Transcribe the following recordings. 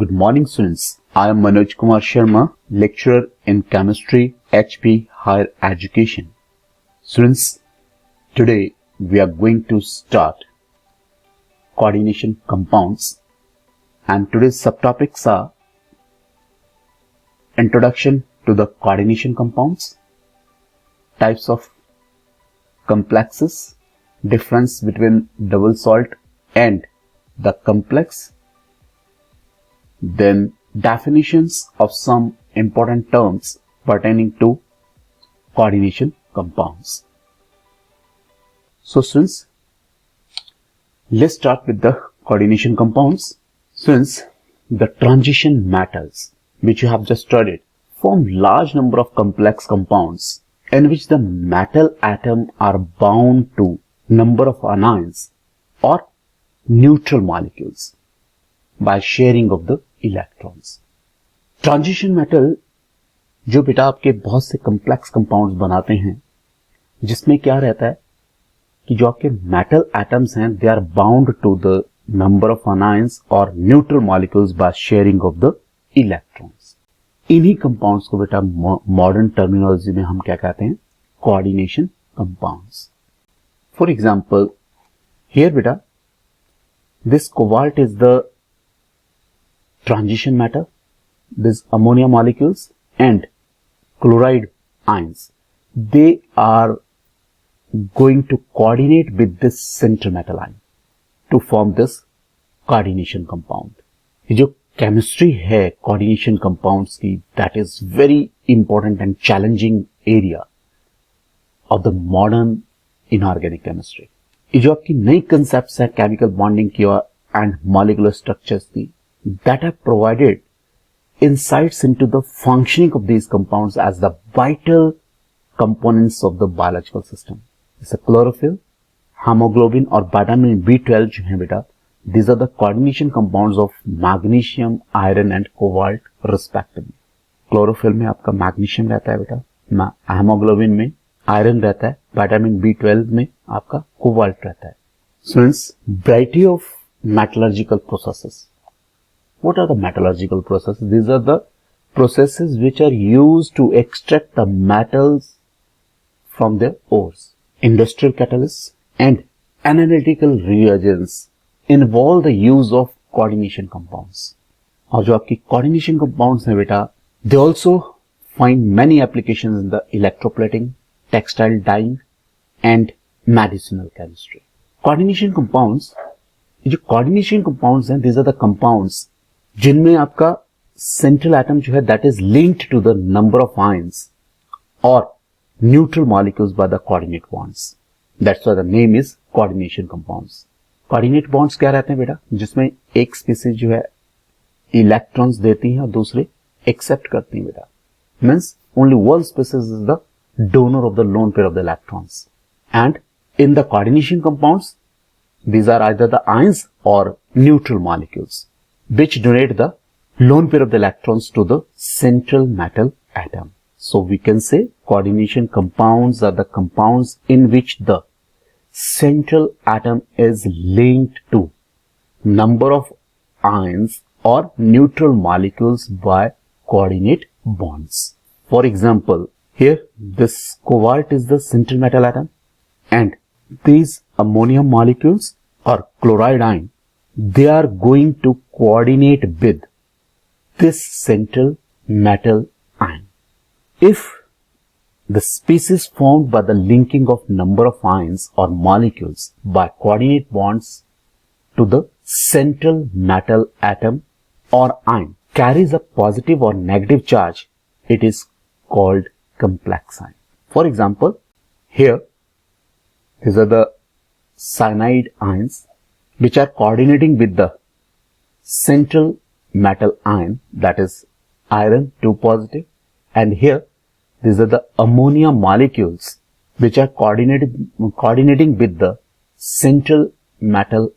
Good morning, students. I am Manoj Kumar Sharma, lecturer in chemistry, HP Higher Education. Students, today we are going to start coordination compounds, and today's subtopics are introduction to the coordination compounds, types of complexes, difference between double salt and the complex, then definitions of some important terms pertaining to coordination compounds. So students, let's start with the coordination compounds. Since the transition metals which you have just studied form large number of complex compounds in which the metal atom are bound to number of anions or neutral molecules by sharing of the electrons. Transition metal जो बेटा आपके बहुत से complex compounds बनाते हैं, जिसमें क्या रहता है कि जो आपके मेटल एटम्स हैं they are bound to the number of anions or neutral molecules by sharing of the electrons. इन्हीं कंपाउंड्स को बेटा मॉडर्न टर्मिनोलॉजी में हम क्या कहते हैं? Coordination compounds. For example here बेटा this cobalt is the transition metal, these ammonia molecules and chloride ions, they are going to coordinate with this center metal ion to form this coordination compound. ये जो chemistry है coordination compounds की, that is very important and challenging area of the modern inorganic chemistry. ये जो आपकी नई concepts है chemical bonding की and molecular structures की, that have provided insights into the functioning of these compounds as the vital components of the biological system. जैसे chlorophyll, hemoglobin और vitamin B12 जो है बेटा, these are the coordination compounds of magnesium, iron and cobalt respectively. Chlorophyll में आपका magnesium रहता है बेटा, hemoglobin में iron रहता है, vitamin B12 में आपका cobalt रहता है. Students, variety of metallurgical processes. What are the metallurgical processes? These are the processes which are used to extract the metals from their ores. Industrial catalysts and analytical reagents involve the use of coordination compounds. और जो आपकी coordination compounds हैं बेटा, they also find many applications in the electroplating, textile dyeing and medicinal chemistry. Coordination compounds, ये जो coordination compounds हैं, these are the compounds जिनमें आपका सेंट्रल एटम जो है that is linked to the number of ions or neutral molecules by the coordinate bonds. That's why the name is coordination compounds. Coordinate bonds क्या रहते हैं बेटा? जिसमें एक स्पीसीज जो है इलेक्ट्रॉन्स देती है और दूसरे एक्सेप्ट करती है बेटा. Means only one species is the donor of the lone pair of the electrons. And in the coordination compounds these are either the ions or neutral molecules which donate the lone pair of the electrons to the central metal atom. So we can say coordination compounds are the compounds in which the central atom is linked to number of ions or neutral molecules by coordinate bonds. For example, here this cobalt is the central metal atom and these ammonium molecules or chloride ion, they are going to coordinate with this central metal ion. If the species formed by the linking of number of ions or molecules by coordinate bonds to the central metal atom or ion carries a positive or negative charge, it is called complex ion. For example, here these are the cyanide ions which are coordinating with the central metal ion, that is iron 2 positive, and here these are the ammonia molecules which are coordinating with the central metal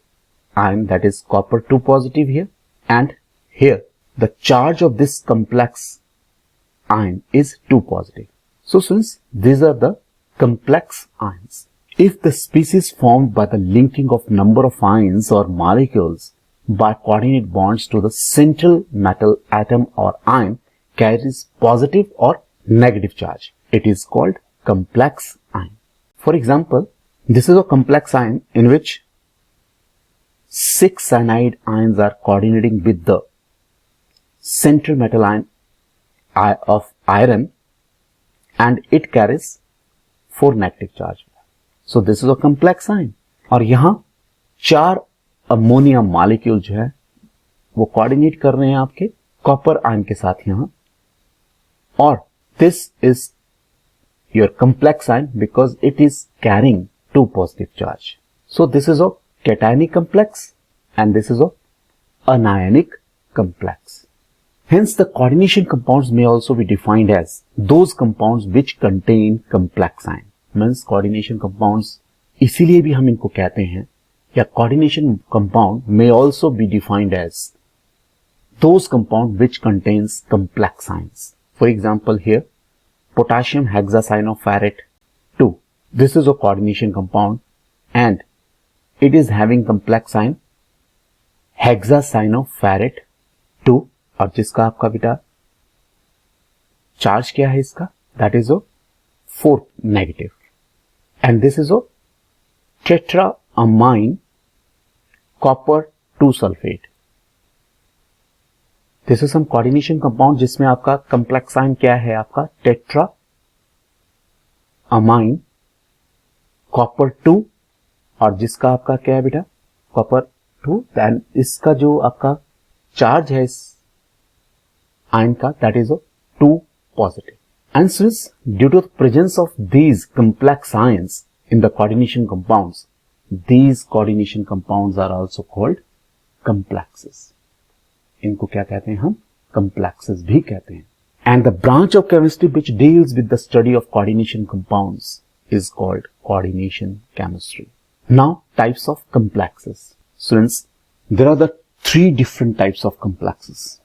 ion, that is copper 2 positive here, and here the charge of this complex ion is 2 positive. So since these are the complex ions, if the species formed by the linking of number of ions or molecules by coordinate bonds to the central metal atom or ion carries positive or negative charge. It is called complex ion. For example, this is a complex ion in which 6 cyanide ions are coordinating with the central metal ion of iron, and it carries 4 negative charge. So this is a complex ion. और यहां 4 ammonia molecule जो है वो coordinate कर रहे हैं आपके copper ion के साथ यहां, और this is your complex ion because it is carrying 2 positive charge. So this is a cationic complex and this is a anionic complex. Hence the coordination compounds may also be defined as those compounds which contain complex ion. Means coordination compounds इसीलिए भी हम इनको कहते हैं, या coordination compound may also be defined as those compound which contains complex ions. For example, here potassium hexacyanoferrate 2. This is a coordination compound and it is having complex ion hexacyanoferrate 2, और जिसका आपका बेटा चार्ज क्या है इसका, that is a 4 negative. And this is a tetraamine copper 2 sulfate. This is some coordination compound जिसमें आपका complex ion क्या है, आपका tetraamine copper 2, और जिसका आपका क्या है बेटा copper 2, then इसका जो आपका चार्ज है इस ion का, that is a 2 positive. And since due to the presence of these complex ions in the coordination compounds, these coordination compounds are also called complexes. इनको क्या कहते हैं हम, complexes भी कहते हैं. And the branch of chemistry which deals with the study of coordination compounds is called coordination chemistry. Now, types of complexes. Since there are the 3 different types of complexes.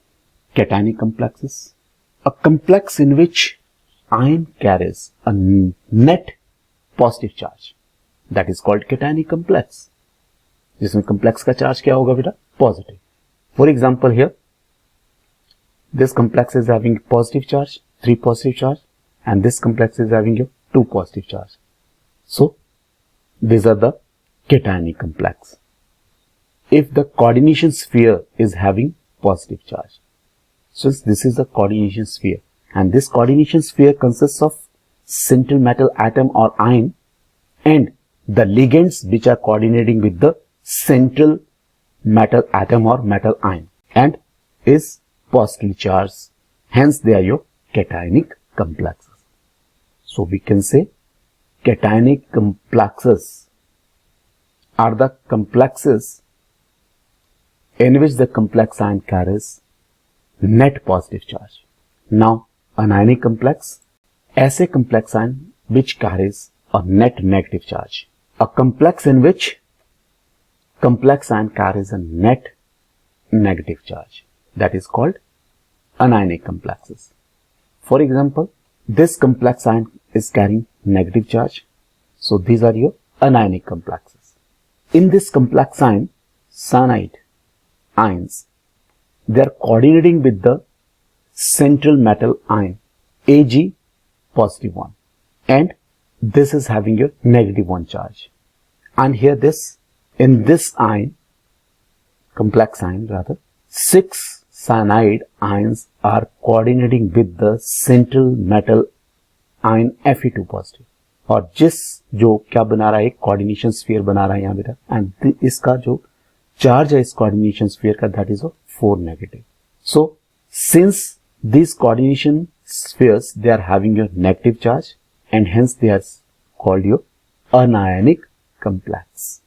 Cationic complexes, a complex in which ion carries a net positive charge, that is called cationic complex, जिसमें complex का charge क्या होगा बेटा, positive. For example, here this complex is having positive charge, 3 positive charge, and this complex is having 2 positive charge. So these are the cationic complex. If the coordination sphere is having positive charge, so this is the coordination sphere, and this coordination sphere consists of central metal atom or ion and the ligands which are coordinating with the central metal atom or metal ion and is positively charged. Hence they are your cationic complexes. So we can say cationic complexes are the complexes in which the complex ion carries net positive charge. Now, anionic complex, ऐसे complex ion which carries a net negative charge. A complex in which complex ion carries a net negative charge, that is called anionic complexes. For example, this complex ion is carrying negative charge, so these are your anionic complexes. In this complex ion, cyanide ions, they are coordinating with the central metal ion Ag positive 1, and this is having your negative 1 charge. And here in this ion, complex ion rather, 6 cyanide ions are coordinating with the central metal ion Fe2 positive, और जो क्या बना रहा है, coordination sphere बना रहा है यहाँ बेटा, एंड इसका जो चार्ज है इस कोऑर्डिनेशन स्फीयर का, that is 4 negative. So since these coordination spheres, they are having your negative charge and hence they are called your anionic complex.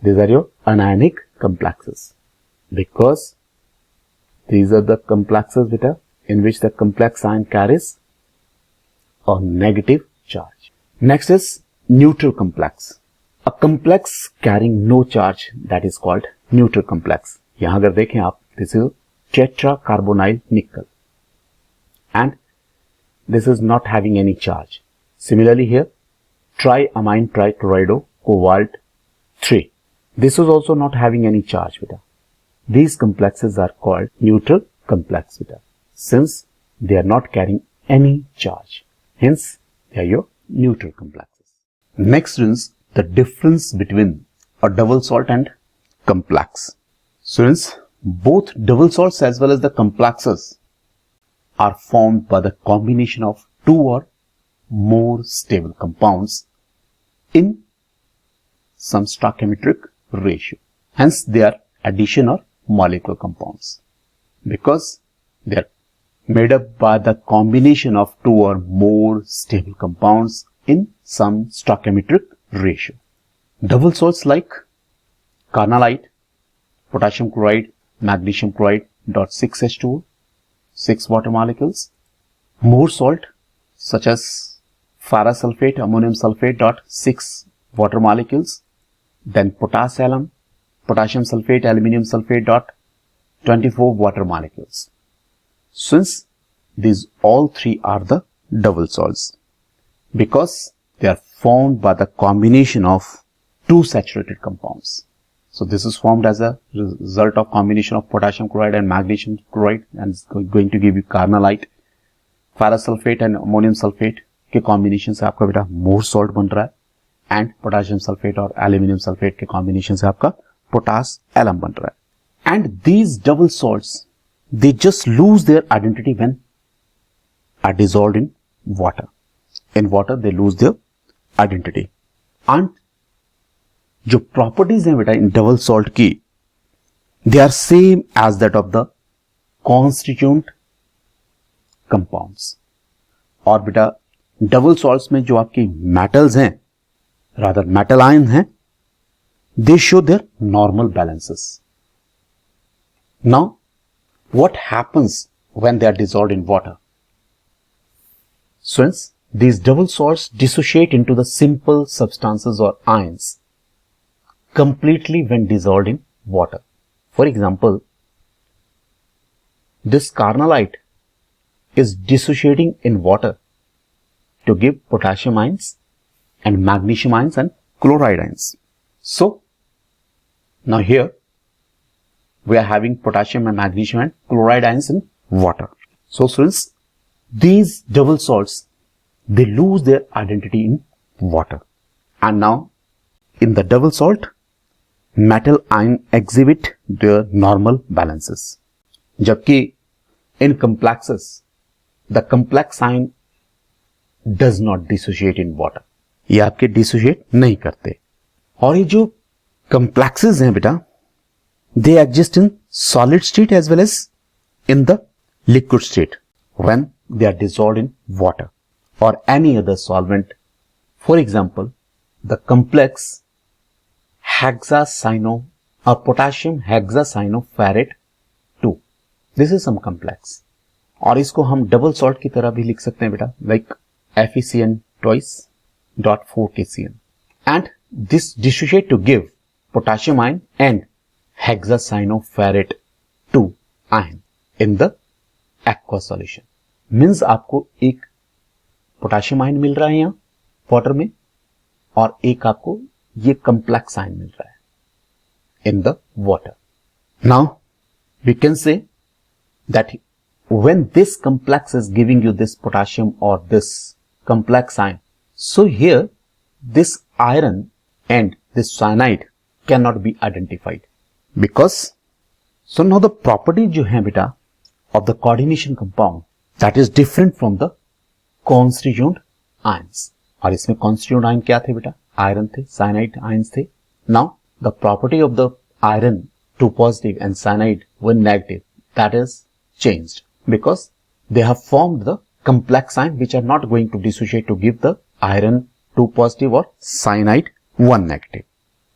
These are your anionic complexes because these are the complexes beta in which the complex ion carries a negative charge. Next is neutral complex. A complex carrying no charge, that is called neutral complex. यहां अगर देखें आप, this is tetracarbonyl nickel and this is not having any charge. Similarly here, triamine trichlorido cobalt 3. This is also not having any charge beta. these complexes are called neutral complex beta, since they are not carrying any charge. Hence, they are your neutral complexes. Next is the difference between a double salt and complex. Students, both double salts as well as the complexes are formed by the combination of two or more stable compounds in some stoichiometric ratio. Hence, they are addition or molecular compounds because they are made up by the combination of two or more stable compounds in some stoichiometric ratio. Double salts like carnallite, potassium chloride, magnesium chloride, .6H2O, 6 water molecules. More salt such as ferrous sulfate, ammonium sulfate, .6 water molecules. Then potassium sulfate, aluminium sulfate, 24 water molecules. Since these all three are the double salts, because they are formed by the combination of two saturated compounds. So this is formed as a result of combination of potassium chloride and magnesium chloride, and it's going to give you carnallite. ferrous sulfate and ammonium sulfate के combination से आपका बेटा मोर salt बन रहा है, and potassium sulphate और aluminium sulphate के combination से आपका पोटास एलम बन रहा है. And these double salts they just lose their identity when are dissolved in water. In water they lose their identity. And जो properties हैं बेटा इन डबल सॉल्ट की, they are same as that of the constituent compounds. और बेटा double salts में जो आपकी metals हैं, rather metal ion हैं, they show their normal balances. Now what happens when they are dissolved in water? Since these double salts dissociate into the simple substances or ions completely when dissolved in water. For example, this carnallite is dissociating in water to give potassium ions and magnesium ions and chloride ions. So now here we are having potassium and magnesium and chloride ions in water. So students, these double salts, they lose their identity in water. And now in the double salt, metal ion exhibit their normal balances. जबकि in complexes, the complex ion does not dissociate in water. ये आपके dissociate नहीं करते. और ये जो complexes हैं बेटा, they exist in solid state as well as in the liquid state when they are dissolved in water or any other solvent. For example, the complex hexacyano or potassium hexacyanoferrate 2. This is some complex. और इसको हम double salt की तरह भी लिख सकते हैं बेटा, like FeCN twice .4KCN. And this dissociate to give potassium ion and hexacyanoferrate 2 ion in the aqueous solution. Means आपको एक पोटेशियम आयन मिल रहा है यहाँ वाटर में, और एक आपको ये कम्प्लेक्स आयन मिल रहा है in the water. Now we can say that when this complex is giving you this potassium or this complex ion, so here this iron and this cyanide cannot be identified. Because so now the property जो है बेटा of the coordination compound, that is different from the constituent ions. और इसमें constituent ion क्या थे बेटा? Iron थे, cyanide ions थे. Now the property of the iron 2 positive and cyanide 1 negative, that is changed because they have formed the complex ion which are not going to dissociate to give the iron 2 positive or cyanide 1 negative.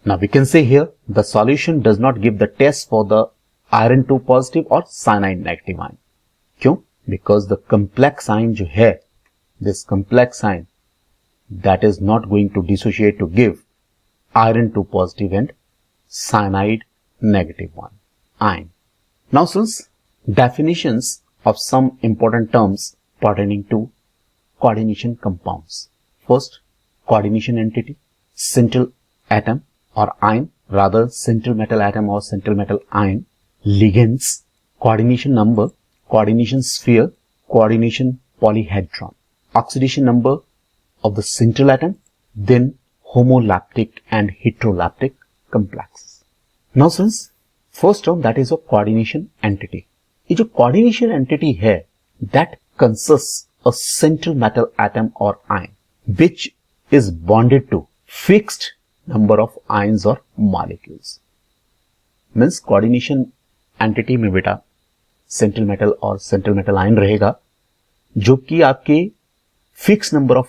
Now we can say here the solution does not give the test for the iron 2 positive or cyanide negative ion. क्यों? Because the complex ion जो है, this complex ion, that is not going to dissociate to give iron 2 positive and cyanide negative 1 ion. Now since definitions of some important terms pertaining to coordination compounds. First, coordination entity, central atom or ion, rather central metal atom or central metal ion, ligands, coordination number, coordination sphere, coordination polyhedron, oxidation number of the central atom, then homolaptic and heterolaptic complexes. Now since first term, that is a coordination entity. ये जो coordination entity है, that consists a central metal atom or ion which is bonded to fixed number of ions or molecules. Means coordination entity में बेटा central metal और central metal ion रहेगा जो कि आपके fixed number of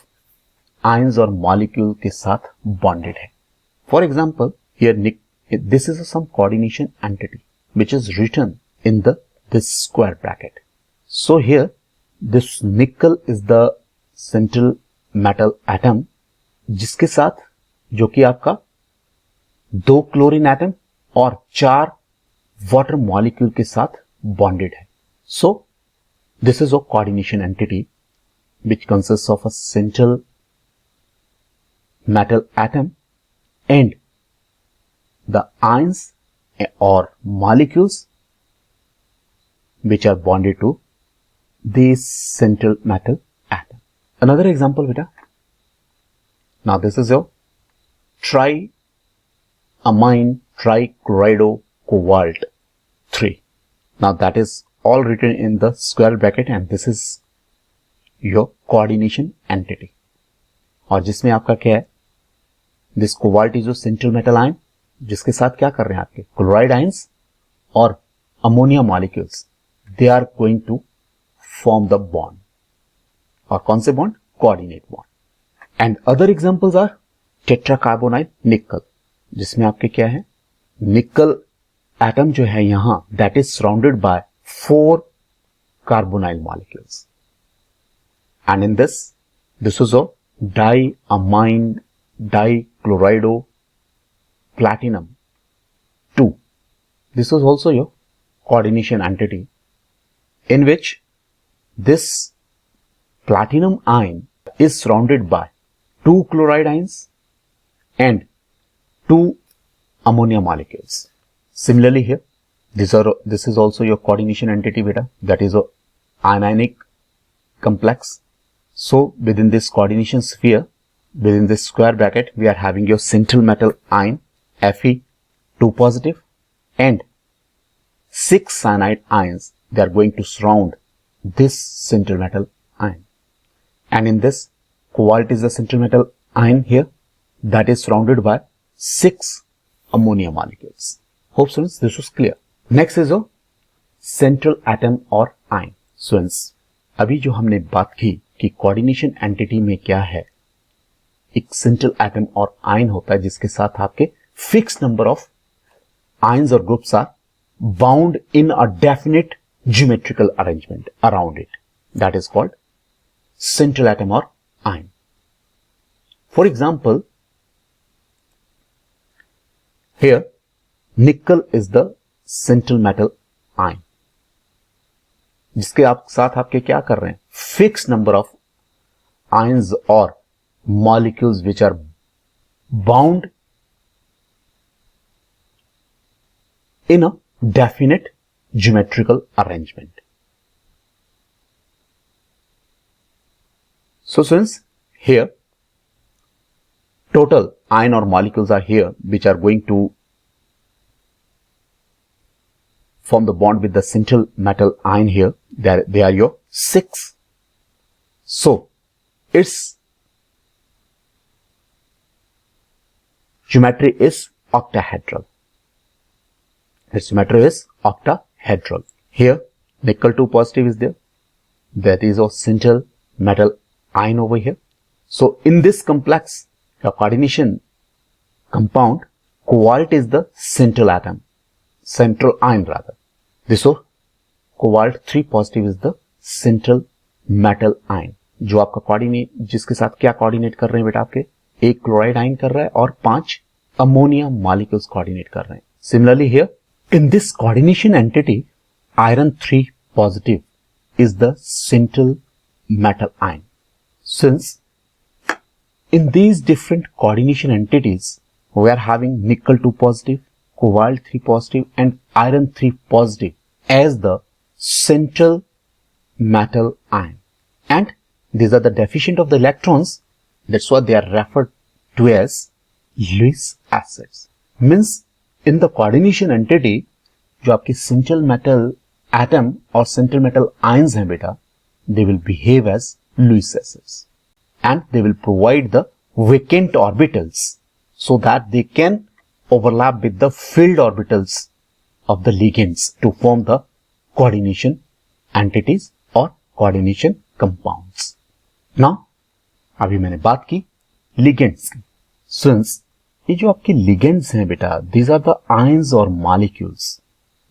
ions और molecule के साथ bonded है. For example, here this is some coordination entity which is written in this square bracket. So here this nickel is the central metal atom जिसके साथ जो कि आपका 2 क्लोरीन एटम और 4 वाटर मॉलिक्यूल के साथ बॉन्डेड है. So this is a coordination entity which consists of a central metal atom and the ions or molecules which are bonded to this central metal atom. Another example beta. Now this is your triamine trichlorido cobalt 3. Now that is all written in the square bracket and this is your coordination entity. और जिसमें आपका क्या है, this cobalt is your central metal ion जिसके साथ क्या कर रहे हैं आपके क्लोराइड आयंस और ammonia molecules, they are going to form the bond. और कौन से bond? Coordinate bond. And other examples are tetracarbonyl nickel जिसमें आपके क्या है, निकल एटम जो है यहां that is surrounded by 4 carbonyl molecules. And in this is a diamine dichlorido platinum 2. This is also your coordination entity in which this platinum ion is surrounded by 2 chloride ions and 2 ammonia molecules. Similarly here, this is also your coordination entity beta, that is a ionic complex. So within this coordination sphere, within this square bracket, we are having your central metal ion Fe2 positive and 6 cyanide ions. They are going to surround this central metal ion. And in this, cobalt is the central metal ion here that is surrounded by 6 ammonia molecules. Hope students this was clear. Next is a central atom or ion. Students, अभी जो हमने बात की कि coordination entity में क्या है, एक central atom और ion होता है जिसके साथ आपके fixed number of ions or groups are bound in a definite geometrical arrangement around it. That is called central atom or ion. For example, here nickel is the central metal ion जिसके साथ आपके क्या कर रहे हैं, fixed number of ions or molecules which are bound in a definite geometrical arrangement. So since here total ion or molecules are here which are going to form the bond with the central metal ion here, they are your 6. So its geometry is octahedral. Its geometry is octahedral. Here nickel 2 positive is there. That is a central metal ion over here. So in this complex, the coordination compound, cobalt is the central atom, central ion rather. This or cobalt 3 positive is the central metal ion. जो आपका coordinate जिसके साथ क्या coordinate कर रहे हैं बेटा, आपके एक क्लोराइड आयन कर रहा है और 5 अमोनिया मॉलिक्यूल्स कोऑर्डिनेट कर रहे हैं. Similarly here, in this coordination entity, iron 3 positive is the central metal ion. Since in these different coordination entities, we are having nickel 2 positive, cobalt 3 positive and iron 3 positive as the central metal ion, and these are the deficient of the electrons. That's why they are referred to as Lewis acids. Means in the coordination entity जो आपके central metal atom और central metal ions हैं बेटा, they will behave as Lewis acids and they will provide the vacant orbitals so that they can overlap with the filled orbitals of the ligands to form the coordination entities or coordination compounds. Now, अभी मैंने बात की ligands की. Since ये जो आपके ligands हैं बेटा, these are the ions or molecules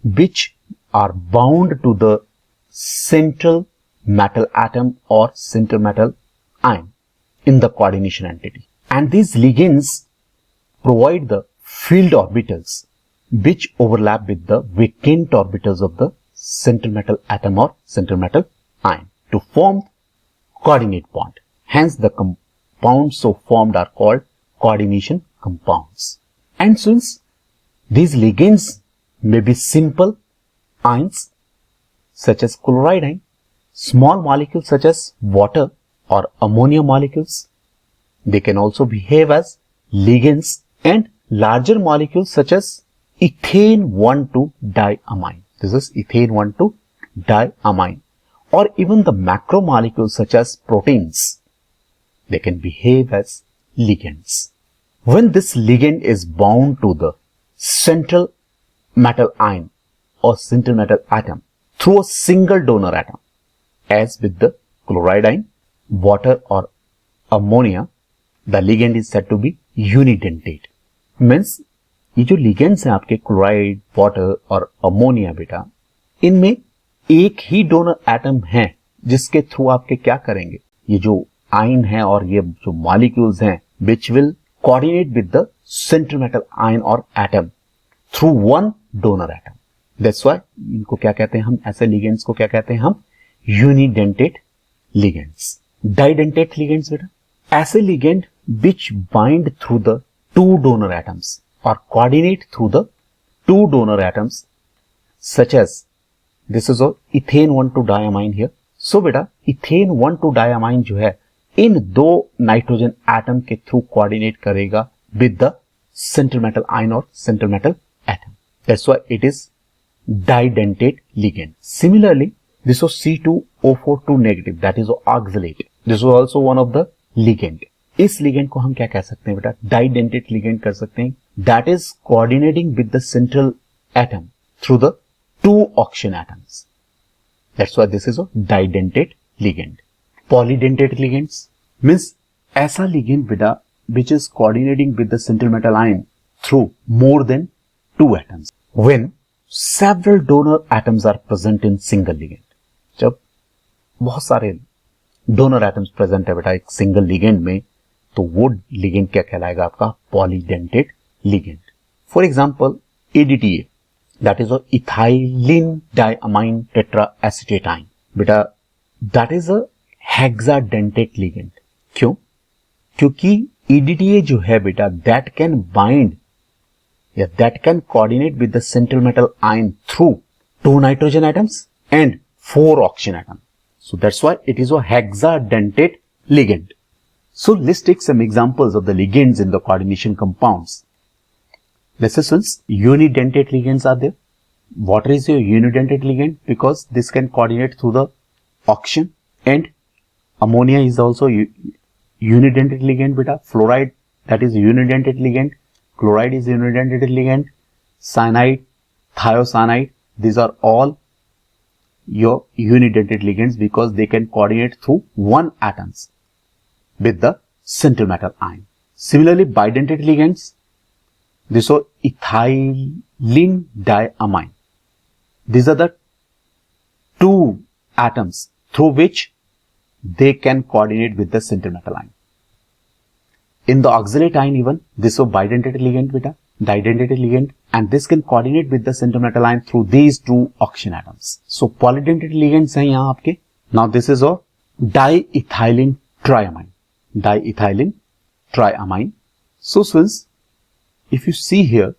which are bound to the central metal atom or central metal ion in the coordination entity, and these ligands provide the filled orbitals which overlap with the vacant orbitals of the central metal atom or central metal ion to form coordinate bond. Hence the compounds so formed are called coordination compounds. And since these ligands may be simple ions such as chloride ion, small molecules such as water or ammonia molecules, they can also behave as ligands, and larger molecules such as ethane 1,2-diamine. This is ethane 1,2-diamine, or even the macromolecules such as proteins, they can behave as ligands. When this ligand is bound to the central metal ion or central metal atom through a single donor atom, as with the chloride ion, water or ammonia, the ligand is said to be unidentate. Means ये जो ligands हैं आपके chloride, water और ammonia बेटा, इनमें एक ही donor atom है जिसके थ्रू आपके क्या करेंगे, ये जो आयन है और ये जो मॉलिक्यूल्स हैं which will coordinate with the central metal ion or atom through one donor atom. That's why इनको क्या कहते हैं हम, ऐसे ligands को क्या कहते हैं हम, unidentate ligands. Didentate ligands बेटा, ऐसे ligand which bind through the two donor atoms or coordinate through the two donor atoms, such as this is a ethane 1,2-diamine here. So बेटा ethane 1,2-diamine जो है इन दो नाइट्रोजन एटम के through coordinate करेगा with the central metal ion or central metal atom. That's why it is didentate ligand. Similarly, this was C2O42 negative, that is oxalate. This was also one of the ligand. इस ligand को हम क्या कह सकते हैं बेटा, didentate ligand कर सकते हैं. That is coordinating with the central atom through the two oxygen atoms. That's why this is a didentate ligand. Polydentate ligands means ऐसा ligand बेटा which is coordinating with the central metal ion through more than two atoms. When several donor atoms are present in single ligand, जब बहुत सारे donor atoms present है बेटा एक single ligand में, तो वो लिगेंड क्या कहलाएगा आपका, polydentate ligand. For example ADTA, that is ethylene diamine tetra acetate बेटा, that is a hexadentate ligand. क्यों? क्योंकि EDTA जो है बेटा दैट कैन बाइंड या that can coordinate with the central metal ion through 2 nitrogen atoms and 4 oxygen atoms. So that's why it is a hexadentate ligand. So let's take some examples of the ligands in the coordination compounds. Let's say since unidentate ligands are there. Water is a unidentate ligand because this can coordinate through the oxygen, and ammonia is also unidentate ligand beta. Fluoride, that is unidentate ligand. Chloride is unidentate ligand. Cyanide, thiocyanide, these are all your unidentate ligands because they can coordinate through one atoms with the central metal ion. Similarly, bidentate ligands, this is ethylene diamine. These are the two atoms through which they can coordinate with the central metal ion. In the oxalate ion even, this is bidentate ligand beta, didentate ligand, and this can coordinate with the central metal ion through these two oxygen atoms. So polydentate ligands हैं यहाँ आपके. Now this is a diethylene triamine. Diethylene triamine. So since if you see here,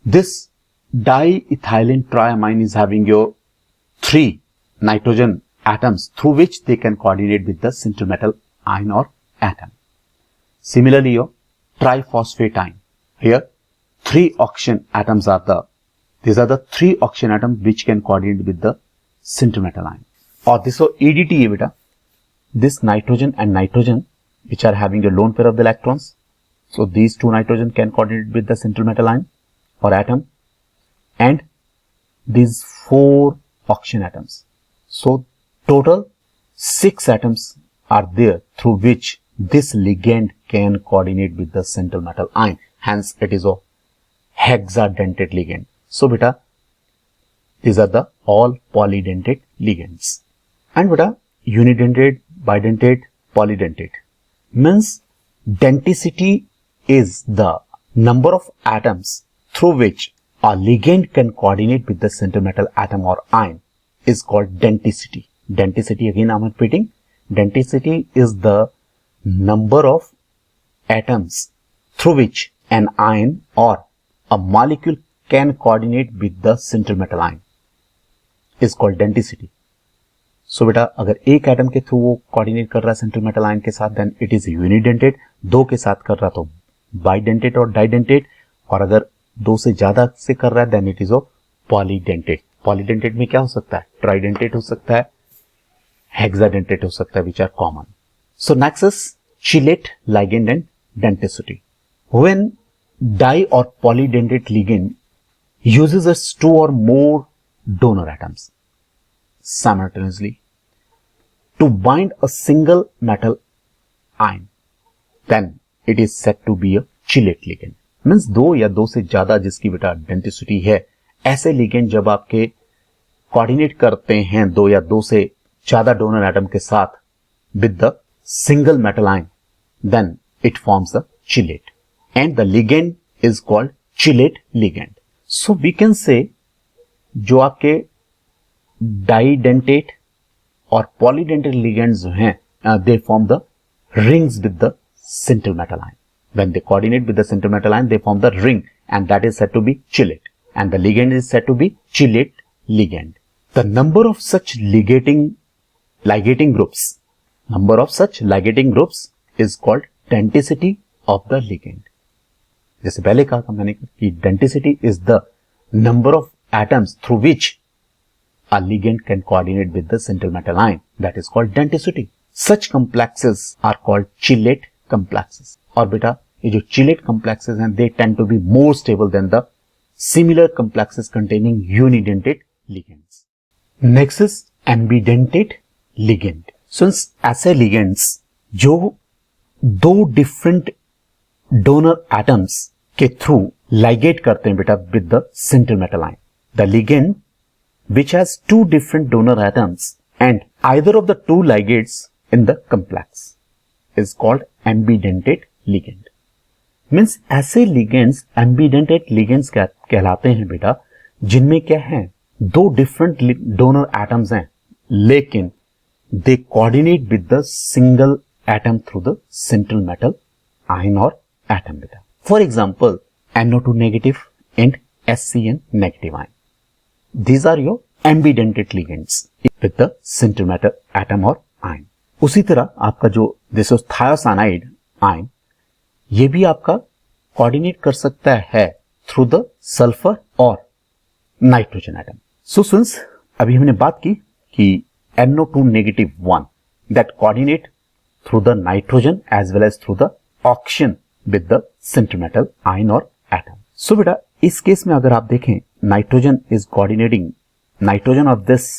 this diethylene triamine is having your 3 nitrogen atoms through which they can coordinate with the central metal ion or atom. Similarly, your triphosphatine. Here, 3 oxygen atoms are these are the 3 oxygen atoms which can coordinate with the central metal ion. Or this is EDT है बेटा. This nitrogen and nitrogen which are having a lone pair of the electrons. So these 2 nitrogen can coordinate with the central metal ion or atom, and these 4 oxygen atoms. So total 6 atoms are there through which this ligand can coordinate with the central metal ion. Hence it is a hexadentate ligand. So beta, these are the all polydentate ligands. And beta, unidentate, bidentate, polydentate means denticity is the number of atoms through which a ligand can coordinate with the central metal atom or ion is called denticity. Denticity, again I am repeating, denticity is the number of atoms through which an ion or a molecule can coordinate with the central metal ion is called denticity. So बेटा, अगर एक atom के through वो coordinate कर रहा है central metal ion के साथ, देन इट इज यूनिडेंटेट. 2 के साथ कर रहा तो बाइडेंटेट और डाइडेंटेट, और अगर 2 से ज्यादा से कर रहा है then it is oh polydentate. Polydentate में क्या हो सकता है? ट्राइडेंटेट हो सकता है, हेक्साडेंटेट हो सकता है, which are common. So next is chelate ligand and denticity. When di or polydentate ligand uses as 2 or more donor atoms simultaneously to bind a single metal ion, then it is said to be a chelate ligand. Means 2 या 2 से ज्यादा जिसकी बेटा denticity है, ऐसे ligand जब आपके coordinate करते हैं 2 या 2 से ज्यादा डोनर एटम के साथ with the single metal ion, then it forms the chelate and the ligand is called chelate ligand. So we can say जो आपके डाइडेंटेट और पॉलीडेंटेट लिगेंड्स जो हैं, they form the rings with the central metal ion. When they coordinate with the central metal ion, they form the ring, and that is said to be chelate, and the ligand is said to be chelate ligand. The number of such ligating groups is called denticity of the ligand. जैसे पहले कहा था मैंने कि denticity is the number of atoms through which a ligand can coordinate with the central metal ion. That is called denticity. Such complexes are called chelate complexes. और बेटा ये जो चिलेट complexes हैं, they tend to be more stable than the similar complexes containing unidentate ligands. Next is ambidentate ligand. Since ऐसे ligands जो 2 different donor atoms के through ligate करते हैं बेटा with the central metal ion. The ligand which has 2 different donor atoms and either of the 2 ligates in the complex is called ambidentate ligand. Means ऐसे ligands ambidentate ligands कहलाते हैं बेटा, जिनमें क्या है 2 डिफरेंट डोनर एटम्स हैं, लेकिन they coordinate with the single atom through the central metal ion और एटम बेटा. For example NO2 negative and SCN negative ion. These are your ambidentate ligands with the central metal atom or ion. उसी तरह आपका जो this is thiocyanide ion, ये भी आपका coordinate कर सकता है थ्रू द सल्फर और नाइट्रोजन एटम. सो सिंस अभी हमने बात की कि NO2 negative 1 that coordinate through the nitrogen as well as through the oxygen with the central metal ion और एटम. सो बेटा इस केस में अगर आप देखें, nitrogen is coordinating, nitrogen of this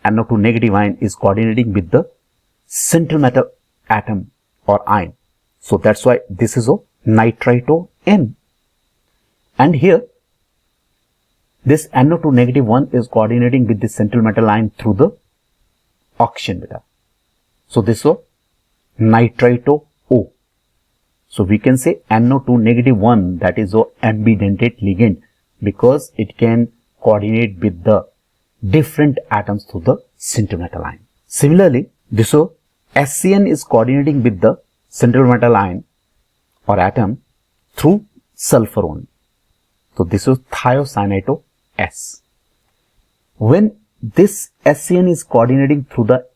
NO2 negative ion is coordinating with the central metal atom or ion. So that's why this is a nitrito N. And here this NO2 negative 1 is coordinating with the central metal ion through the oxygen beta. So this is a nitrito O. So we can say NO2 negative 1, that is a ambidentate ligand, because it can coordinate with the different atoms through the central metal ion. Similarly, this SCN is coordinating with the central metal ion or atom through sulfur only. So this is thiocyanate S. When this SCN is coordinating through the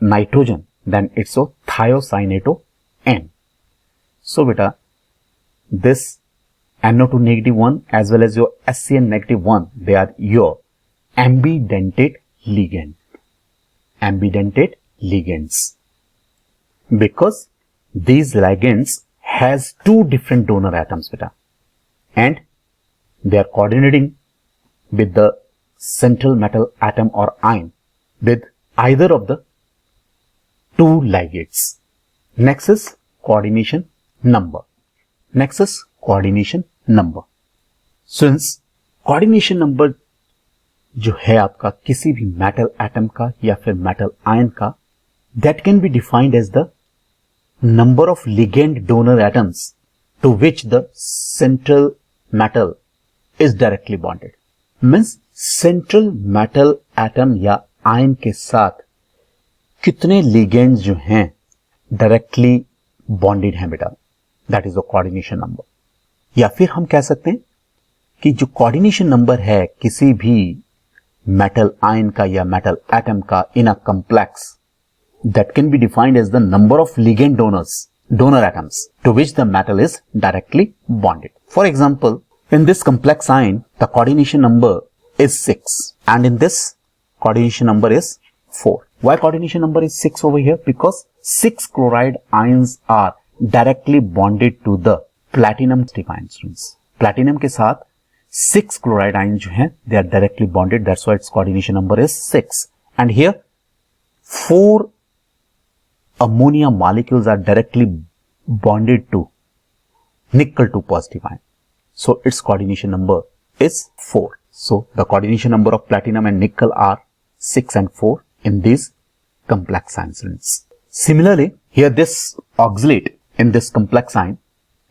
nitrogen, then it's a thiocyanato N. So beta, this NO2 negative 1 as well as your SCN negative 1, they are your ambidentate ligand. Ambidentate ligands. Because these ligands has two different donor atoms beta, and they are coordinating with the central metal atom or ion with either of the two ligands. Next is coordination number. Next is coordination number. Since coordination number जो है आपका किसी भी metal atom का या फिर metal ion का, that can be defined as the number of ligand donor atoms to which the central metal is directly bonded. Means central metal atom या आयन के साथ कितने ligands जो हैं directly bonded हैं बेटा, that is the coordination number. या फिर हम कह सकते हैं कि जो coordination number है किसी भी metal ion का या metal atom का in a complex, that can be defined as the number of ligand donor atoms to which the metal is directly bonded. For example, in this complex ion, the coordination number is 6 and in this coordination number is 4. Why coordination number is 6 over here? Because 6 chloride ions are directly bonded to the platinum ions. Platinum के साथ 6 chloride ions जो हैं, they are directly bonded. That's why its coordination number is 6. And here 4 ammonia molecules are directly bonded to nickel 2 positive ion. So its coordination number is 4. So the coordination number of platinum and nickel are 6 and 4 in these complex ions. Similarly, here this oxalate in this complex ion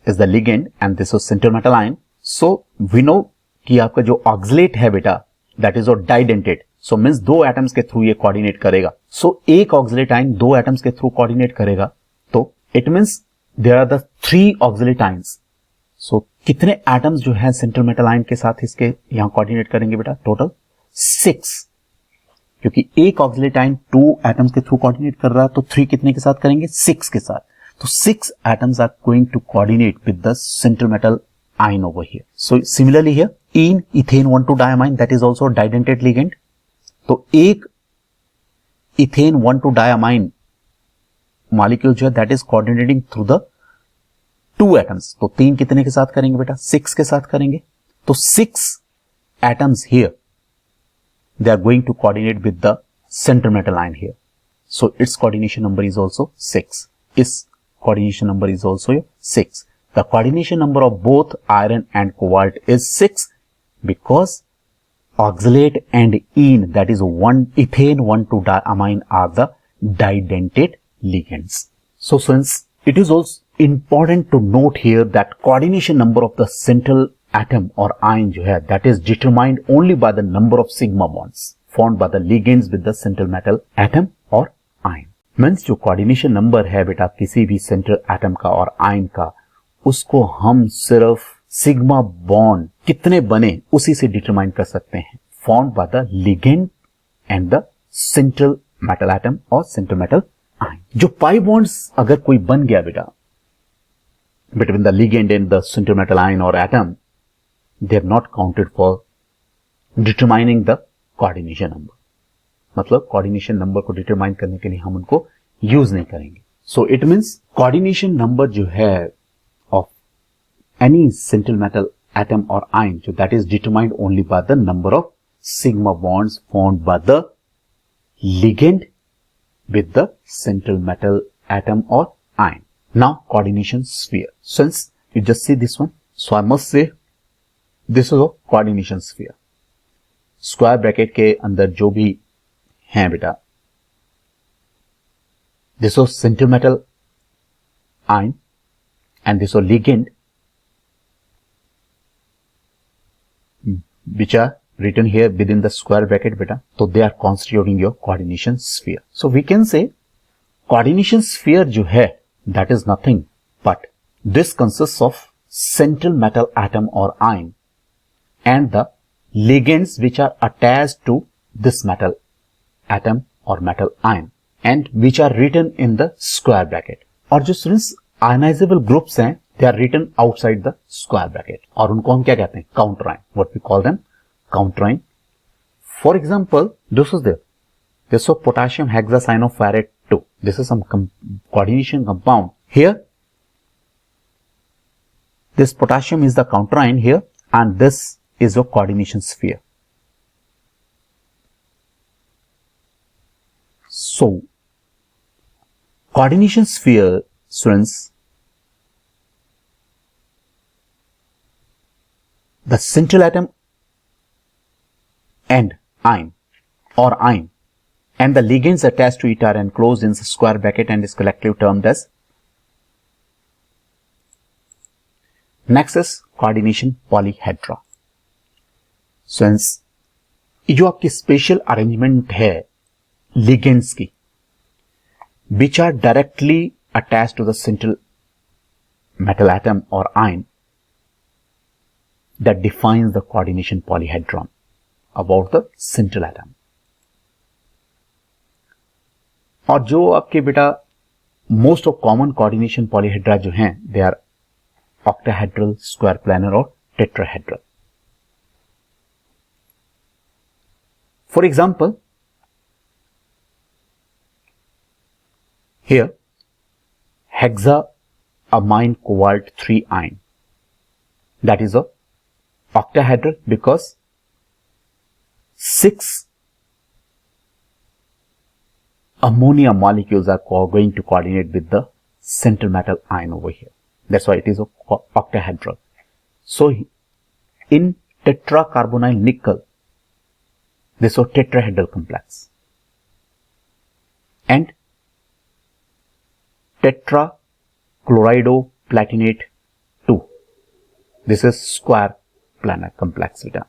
is the ligand and this is central metal ion. So we know कि आपका जो oxalate है बेटा, that is और didentate. So means दो atoms के through ये coordinate करेगा. So एक oxalate ion दो atoms के through coordinate करेगा. तो it means there are the 3 oxalate ions. So कितने atoms जो है central metal ion के साथ इसके यहाँ coordinate करेंगे बेटा? Total 6. क्योंकि एक oxalate ion 2 atoms के through coordinate कर रहा है, तो 3 कितने के साथ करेंगे? 6 के साथ. तो 6 atoms are going to coordinate with the central metal ion over here. So similarly here, in ethane 1,2-diamine, that is also a didentate ligand. तो एक ethane 1,2-diamine molecule जो है, that is coordinating through the 2 atoms. तो 3 कितने के साथ करेंगे बेटा? 6 के साथ करेंगे. तो 6 atoms here, they are going to coordinate with the central metal ion here. So its coordination number is also 6. Its coordination number is also 6. The coordination number of both iron and cobalt is 6 because oxalate and ene, that is ethane 1,2-diamine, are the didentate ligands. So since it is also important to note here that coordination number of the central atom or ion जो है, that is determined only by the number of sigma bonds formed by the ligands with the central metal atom or ion. Means जो coordination number है बेटा किसी भी central atom का और ion का, उसको हम सिर्फ सिग्मा बॉन्ड कितने बने उसी से डिटरमाइन कर सकते हैं, formed by the ligand and the central metal atom or central metal ion. जो पाई बॉन्ड्स अगर कोई बन गया बेटा between the ligand and the central metal ion और atom, they are not counted for determining the coordination number. मतलब coordination number को determine करने के लिए हम उनको यूज नहीं करेंगे. So it means coordination number जो है any central metal atom or ion, so that is determined only by the number of sigma bonds formed by the ligand with the central metal atom or ion. Now coordination sphere. Since you just see this one, so I must say this is a coordination sphere. Square bracket के अंदर जो भी हैं बेटा, this is central metal ion and this is ligand which are written here within the square bracket beta. So they are constituting your coordination sphere. So we can say coordination sphere जो है, that is nothing but this consists of central metal atom or ion and the ligands which are attached to this metal atom or metal ion and which are written in the square bracket. और जो students ionisable groups हैं they are written outside the square bracket और उनको हम क्या कहते हैं? Counter ion. What we call them? Counter ion. For example, this is there. This is potassium hexacyanoferrate 2. This is some coordination compound. Here, this potassium is the counter ion here, and this is your coordination sphere. So, coordination sphere, students, the central atom and ion or ion and the ligands attached to it are enclosed in the square bracket and is collectively termed as. Next is coordination polyhedra. Since ये जो आपकी special arrangement है ligands की which are directly attached to the central metal atom or ion that defines the coordination polyhedron about the central atom. और जो आपके बेटा most of common coordination polyhedra जो हैं they are octahedral, square planar और tetrahedral. For example, here hexaamine cobalt 3 ion, that is a octahedral because 6 ammonia molecules are going to coordinate with the central metal ion over here. That's why it is a octahedral. So in tetracarbonyl nickel, this is a tetrahedral complex, and tetrachloridoplatinate 2, this is square planar complex beta.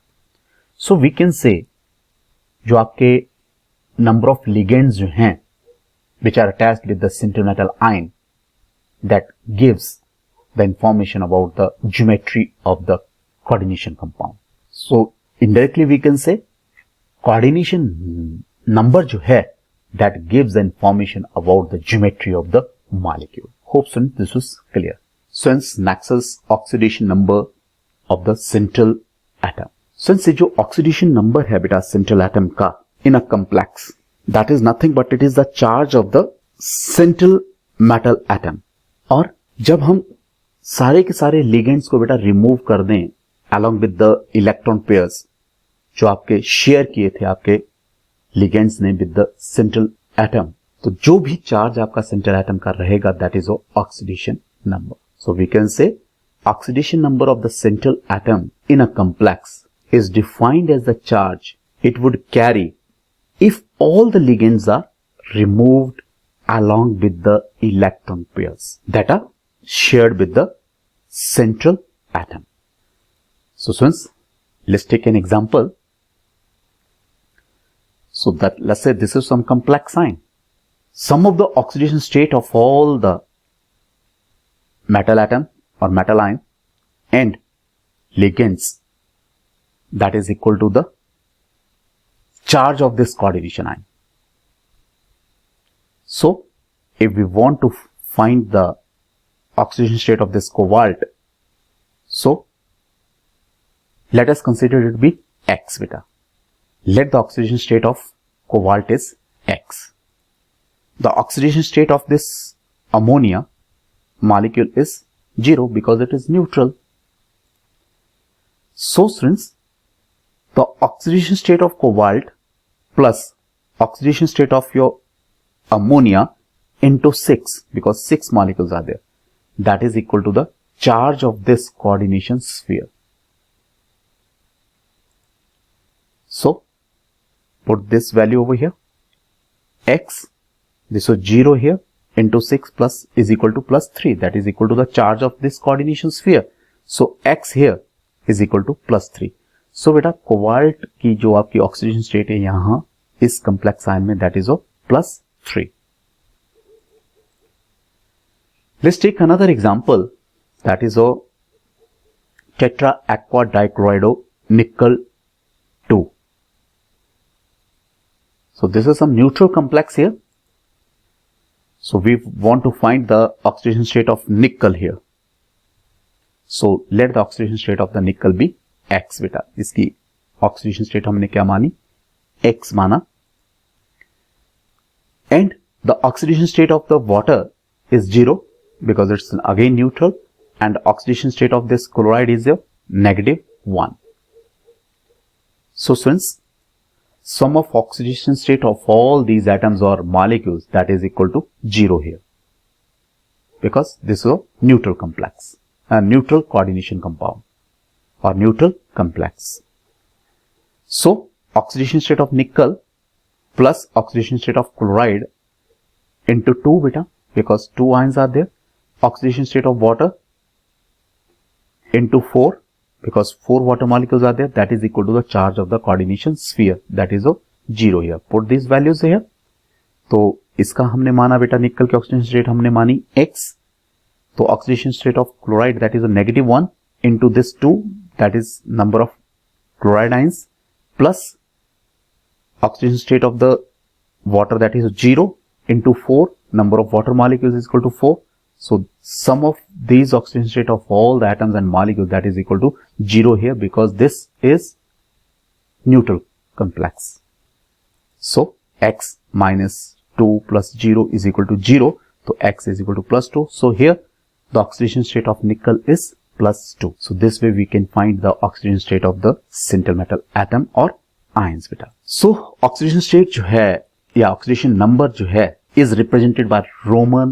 So we can say जो आपके number of ligands जो हैं which are attached with the central metal ion that gives the information about the geometry of the coordination compound. So indirectly we can say coordination number जो है that gives the information about the geometry of the molecule. Hope students this was clear. Since next is oxidation number of the central atom. Since ये जो oxidation number है बेटा central atom का in a complex, that is nothing but it is the charge of the central metal atom. और जब हम सारे के सारे ligands को बेटा remove कर दें along with the electron pairs जो आपके share किए थे आपके ligands ने with the central atom, तो जो भी चार्ज आपका सेंट्रल एटम का रहेगा that is oxidation number. So we can say oxidation number of the central atom in a complex is defined as the charge it would carry if all the ligands are removed along with the electron pairs that are shared with the central atom. So students, let's take an example. So that let's say this is some complex ion. Sum of the oxidation state of all the metal atom or metal ion and ligands, that is equal to the charge of this coordination ion. So if we want to find the oxidation state of this cobalt, so let us consider it to be X beta. Let the oxidation state of cobalt is X. The oxidation state of this ammonia molecule is 0 because it is neutral. So students, the oxidation state of cobalt plus oxidation state of your ammonia into 6, because 6 molecules are there, that is equal to the charge of this coordination sphere. So put this value over here, X, this was 0 here, into 6 plus is equal to plus 3, that is equal to the charge of this coordination sphere. So X here is equal to plus 3. So बेटा cobalt की जो आपकी oxidation state है यहां इस complex ion में, that is of plus 3. Let's take another example, that is of tetra aqua dichlorido nickel So this is some neutral complex here. So we want to find the oxidation state of nickel here. So let the oxidation state of the nickel be X beta. इसकी oxidation state हमने क्या मानी? X माना. And the oxidation state of the water is 0 because it's again neutral, and oxidation state of this chloride is a -1. So since sum of oxidation state of all these atoms or molecules, that is equal to 0 here, because this is a neutral complex, a neutral coordination compound or neutral complex. So oxidation state of nickel plus oxidation state of chloride into 2 beta, because 2 ions are there. Oxidation state of water into 4, because 4 water molecules are there, that is equal to the charge of the coordination sphere, that is a 0 here. Put these values here. तो इसका हमने माना बेटा निकल की oxidation state हमने मानी x, तो oxidation state of chloride that is a -1 into this 2, that is number of chloride ions, plus oxidation state of the water that is 0 into 4, number of water molecules is equal to 4. So sum of these oxidation state of all the atoms and molecules, that is equal to 0 here, because this is neutral complex. So x minus 2 plus 0 is equal to 0. So x is equal to plus 2. So here the oxidation state of nickel is plus 2. So this way we can find the oxidation state of the sinter metal atom or ions beta. So oxidation state जो है या oxidation number जो है is represented by Roman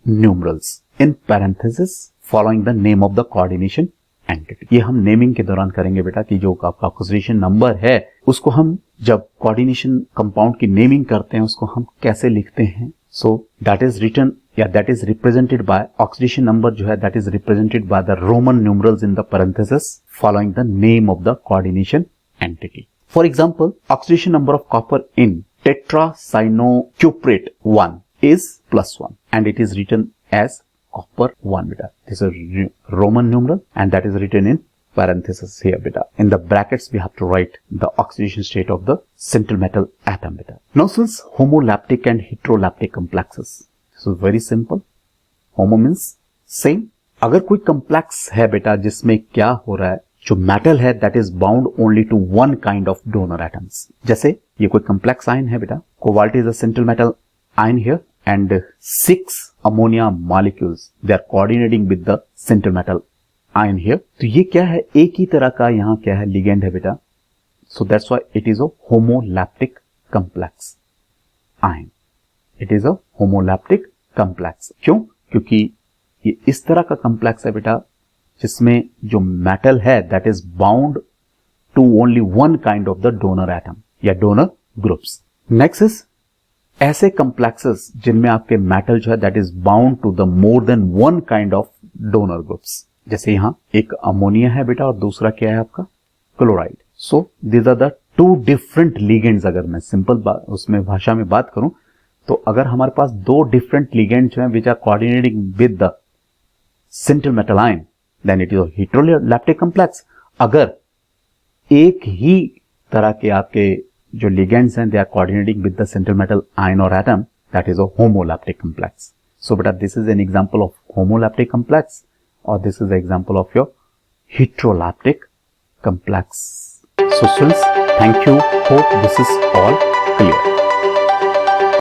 numerals in parenthesis following the name of the coordination entity. ये हम naming के दौरान करेंगे बेटा कि जो आपका ऑक्सीडेशन नंबर है उसको हम जब कोऑर्डिनेशन कंपाउंड की नेमिंग करते हैं उसको हम कैसे लिखते हैं. सो दैट इज रिटन या that is represented by oxidation number जो है that is represented by the Roman numerals in the parenthesis following the name of the coordination entity. For example oxidation number of copper in tetracyanocuprate 1 is +1 and it is written as copper 1 beta. This is a Roman numeral and that is written in parenthesis here beta. In the brackets we have to write the oxidation state of the sinter metal atom beta. Now since homolaptic and heterolaptic complexes, this is very simple. Homo means same. अगर कोई complex है बेटा जिसमें क्या हो रहा है, जो मेटल है that is bound only to one kind of donor atoms. जैसे ये कोई कंप्लेक्स आयन है बेटा, cobalt is a central metal ion here and 6 ammonia molecules they are coordinating with the central metal ion here. तो ये क्या है, एक ही तरह का यहाँ क्या है लिगेंड है बेटा. So that's why it is a homoleptic complex ion. It is a homoleptic complex. क्यों? क्योंकि ये इस तरह का कंप्लेक्स है बेटा जिसमें जो मेटल है that is bound to only one kind of the donor atom या डोनर ग्रुप्स. नेक्स्ट इज ऐसे कंप्लेक्सेस जिनमें आपके मेटल जो है that is bound to the more than one kind of donor groups. जैसे यहां एक अमोनिया है बेटा और दूसरा क्या है आपका chloride. So these are the two different ligands. अगर मैं सिंपल उसमें भाषा में बात करूं तो अगर हमारे पास दो डिफरेंट लिगेंड्स हैं which are coordinating with the centre metal ion, then it is a heterolaptic complex. अगर एक ही तरह के आपके जो ligands हैं they are coordinating with the central metal ion or atom, that is a homolaptic complex. So beta this is an example of homolaptic complex or this is an example of your heterolaptic complex. So students, thank you. Hope this is all clear.